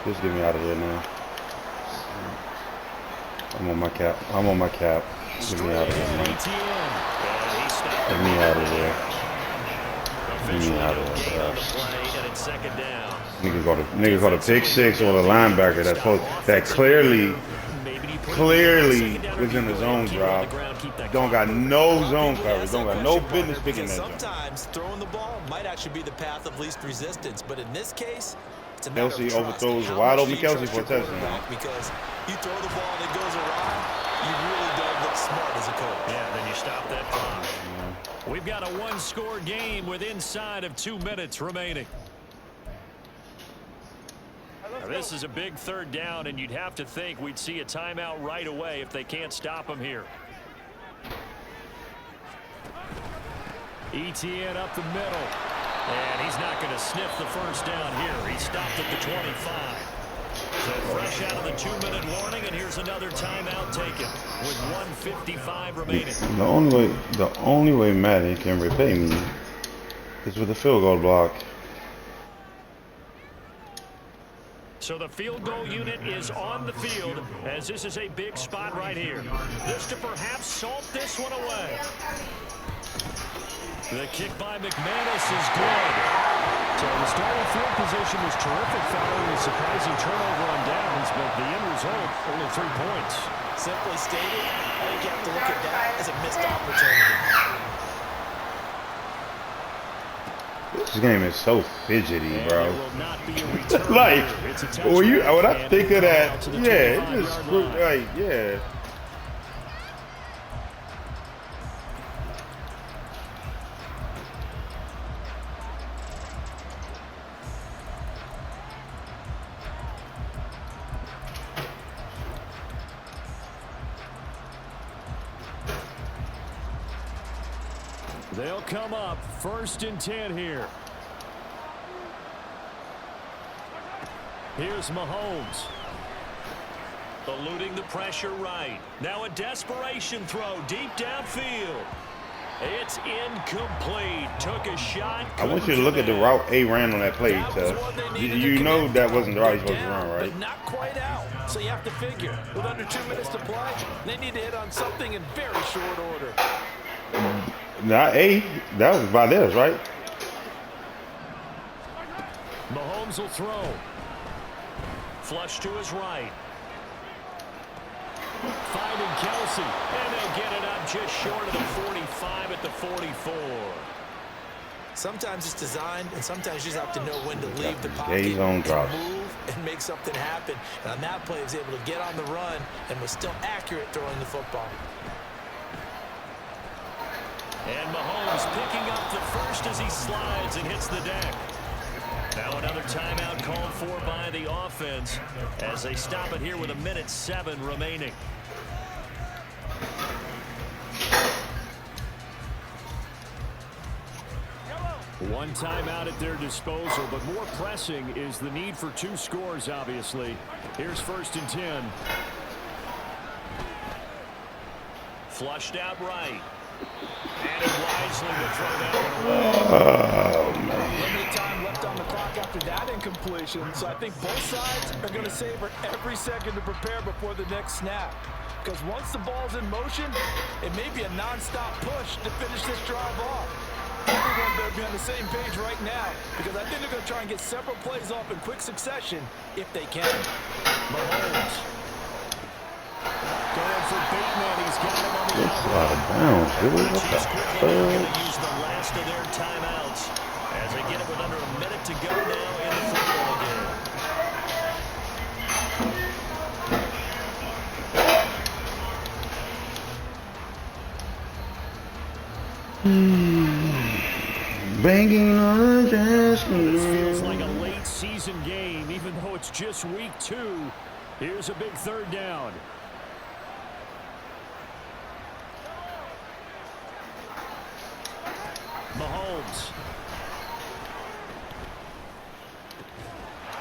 Just get me out of here now. I'm on my cap. Get me out of here, man. Get me out of here. Get me out of here, bro. Niggas got a pick six or the linebacker that clearly is in the zone drop. Don't got no zone coverage. Don't got no business picking that zone. Sometimes throwing the ball might actually be the path of least resistance, but in this case, it's a matter Kelsey of trust. overthrows How wide much open do you Kelsey trust for a your touchdown. quarterback? Because you throw the ball and it goes awry, you really don't look smart as a coach. Yeah, then you stop that clock. We've got a one-score game with inside of 2 minutes remaining. Now, this is a big third down, and you'd have to think we'd see a timeout right away if they can't stop him here. ETN up the middle. And he's not going to sniff the first down here. He stopped at the 25. So fresh out of the 2-minute warning, and here's another timeout taken with 1:55 remaining. The only way Madden can repay me is with a field goal block. So the field goal unit is on the field as this is a big spot right here. This to perhaps salt this one away. The kick by McManus is good. So the starting field position was terrific following a surprising turnover on downs, but the end result, only 3 points. Simply stated, I think you have to look at that as a missed opportunity. This game is so fidgety, And bro. there will not be a return Like, here. It's a when I touchback think of and that, out to the yeah, it 25-yard just line. like, yeah. They'll come up 1st and 10 here. Here's Mahomes. Eluding the pressure right. Now a desperation throw deep downfield. It's incomplete. Took a shot. I want you to look at the route A ran on that play, Tuff. You know that wasn't the route he was supposed to run, right? But not quite out. So you have to figure, with under 2 minutes to play, they need to hit on something in very short order. Not A. That was Valdez, right? Mahomes will throw. Flush to his right. Finding Kelsey. And they'll get it up just short of the 45 at the 44. Sometimes it's designed, and sometimes you just have to know when to leave the pocket Gaze on and drops. move and make something happen. And on that play, he was able to get on the run and was still accurate throwing the football. And Mahomes picking up the first as he slides and hits the deck. Now another timeout called for by the offense as they stop it here with 1:07 remaining. One timeout at their disposal, but more pressing is the need for 2 scores, obviously. Here's 1st and 10. Flushed out right. And wisely will throw that one away. Limited time left on the clock after that incompletion, so I think both sides are going to savor every second to prepare before the next snap. Because once the ball's in motion, it may be a non-stop push to finish this drive off. Everyone better be on the same page right now, because I think they're going to try and get several plays off in quick succession if they can. Mahomes. Going for Bateman. He's got him on the It's out of bounds, dude. What the Chiefs quickly fuck? going to use the last of their timeouts as they get it with under 1 minute to go now in the football game. Banging on the desk. This feels like a late season game, even though it's just week 2. Here's a big third down. Mahomes.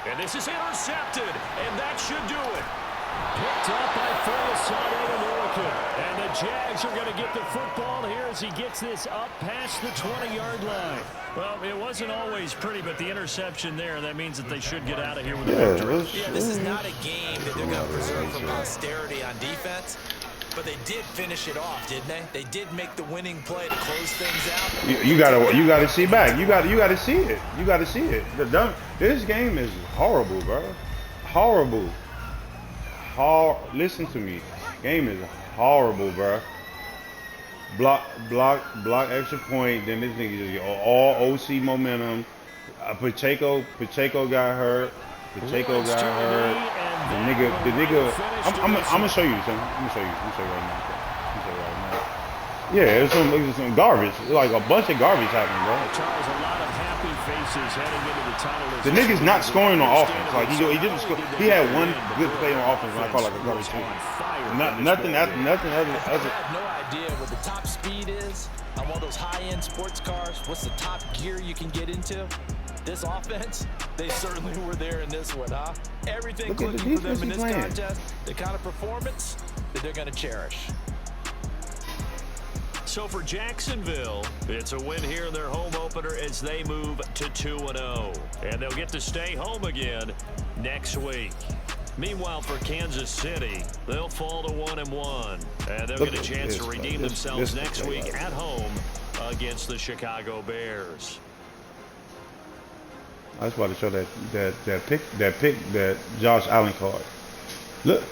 And this is intercepted, and that should do it. Picked up by Folasade and the Jags are going to get the football here as he gets this up past the 20-yard line. Well, it wasn't always pretty, but the interception there, that means that they should get out of here with a victory. Yeah, this is not a game that they're going to preserve for posterity on defense. But they did finish it off, didn't they? They did make the winning play to close things out. You gotta see back. You gotta see it. You gotta see it. This game is horrible, bro. Horrible. Listen to me. Game is horrible, bro. Block, extra point. Then this nigga just get all OC momentum. Pacheco got hurt. The nigga. I'm gonna show you, son. I'm gonna show you right now. Yeah, it was some garbage. Like a bunch of garbage happening, bro. Charles, a lot of happy faces heading into the tunnel. The nigga's not scoring on offense. Like he didn't score. He had one good play on offense, and I call it like a garbage two. Nothing other. I have no idea what the top speed is on one of those high-end sports cars. What's the top gear you can get into? This offense, they certainly were there in this one, huh? Everything clicking for them in this contest, the kind of performance that they're going to cherish. So for Jacksonville, it's a win here in their home opener as they move to 2-0. And they'll get to stay home again next week. Meanwhile, for Kansas City, they'll fall to 1-1. And they'll get a chance to redeem themselves next week at home against the Chicago Bears. I just want to show that pick that Josh Allen caught. Look.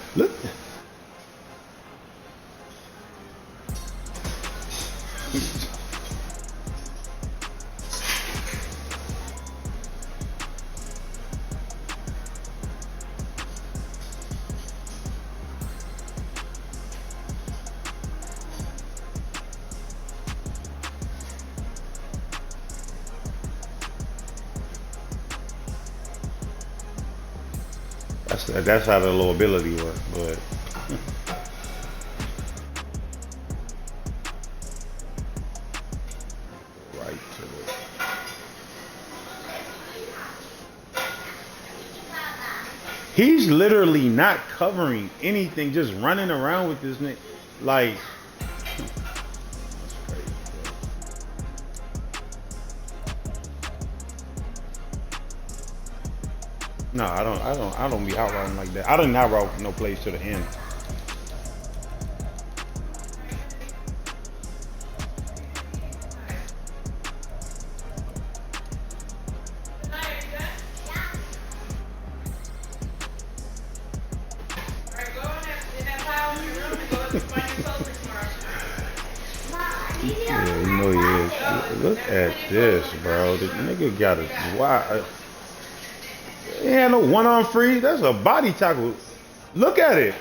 That's how the low ability was, but right to it. He's literally not covering anything, just running around with this nigga. Like, that's crazy, bro. No, I don't be out routing like that. I didn't out route no plays to the end. Yeah, you know he is. Look at this, bro. The nigga got a why. He had no one-arm free. That's a body tackle. Look at it.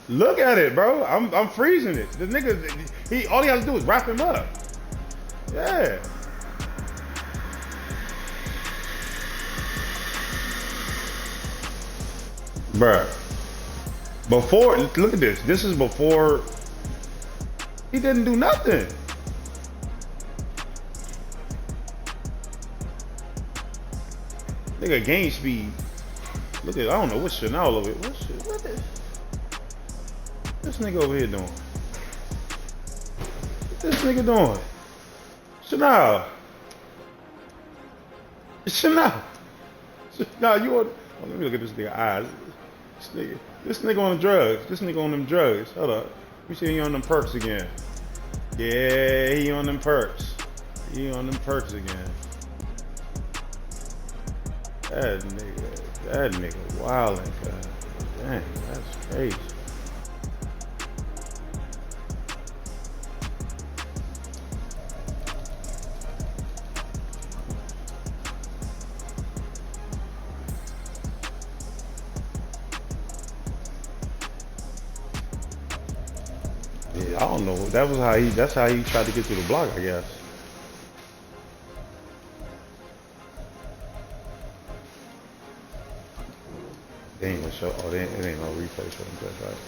Look at it, bro. I'm freezing it. The nigga, all he has to do is wrap him up. Yeah. Bruh. Before, look at this. This is before he didn't do nothing. Nigga gain speed. Look at, I don't know what Chanel over it. What this nigga over here doing? What this nigga doing? Chanel, you on, oh, let me look at this nigga eyes. This nigga on the drugs. This nigga on them drugs. Hold up. Let me see he on them perks again. Yeah, he on them perks. He on them perks again. That nigga wildin', God. Dang, that's crazy. Yeah, I don't know. That's how he tried to get to the block, I guess. They ain't gonna show. Oh, it ain't no replay for them. Right?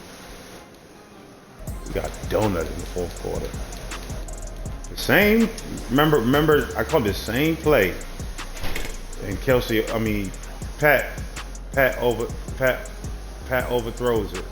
We got donut in the fourth quarter. The same. Remember, I called the same play. And Pat overthrows it.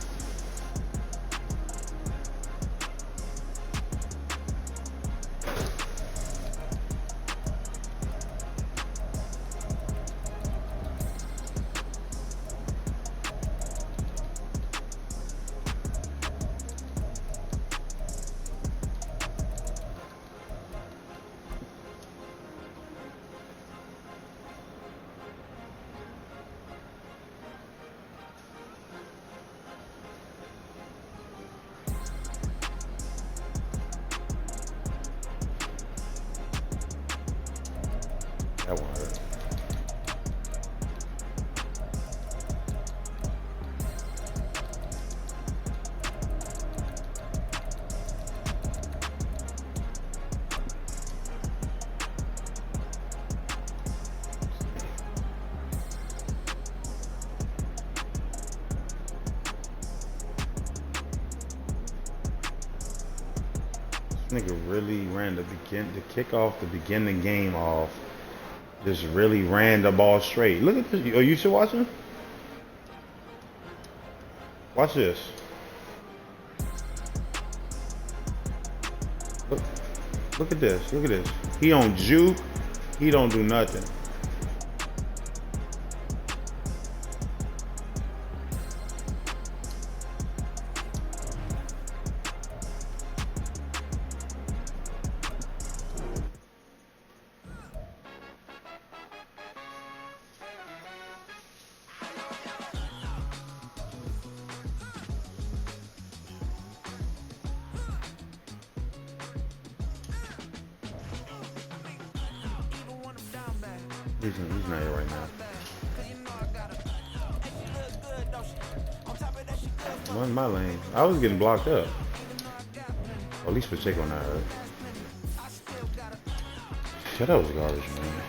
That one hurt. Nigga really ran the kickoff to begin the game off. Just really ran the ball straight. Look at this. Are you still watching? Watch this. Look at this. Look at this. He don't juke. He don't do nothing. He's not here right now. Run my lane. I was getting blocked up. Well, at least Pacheco not hurt. Shut up, was garbage, man.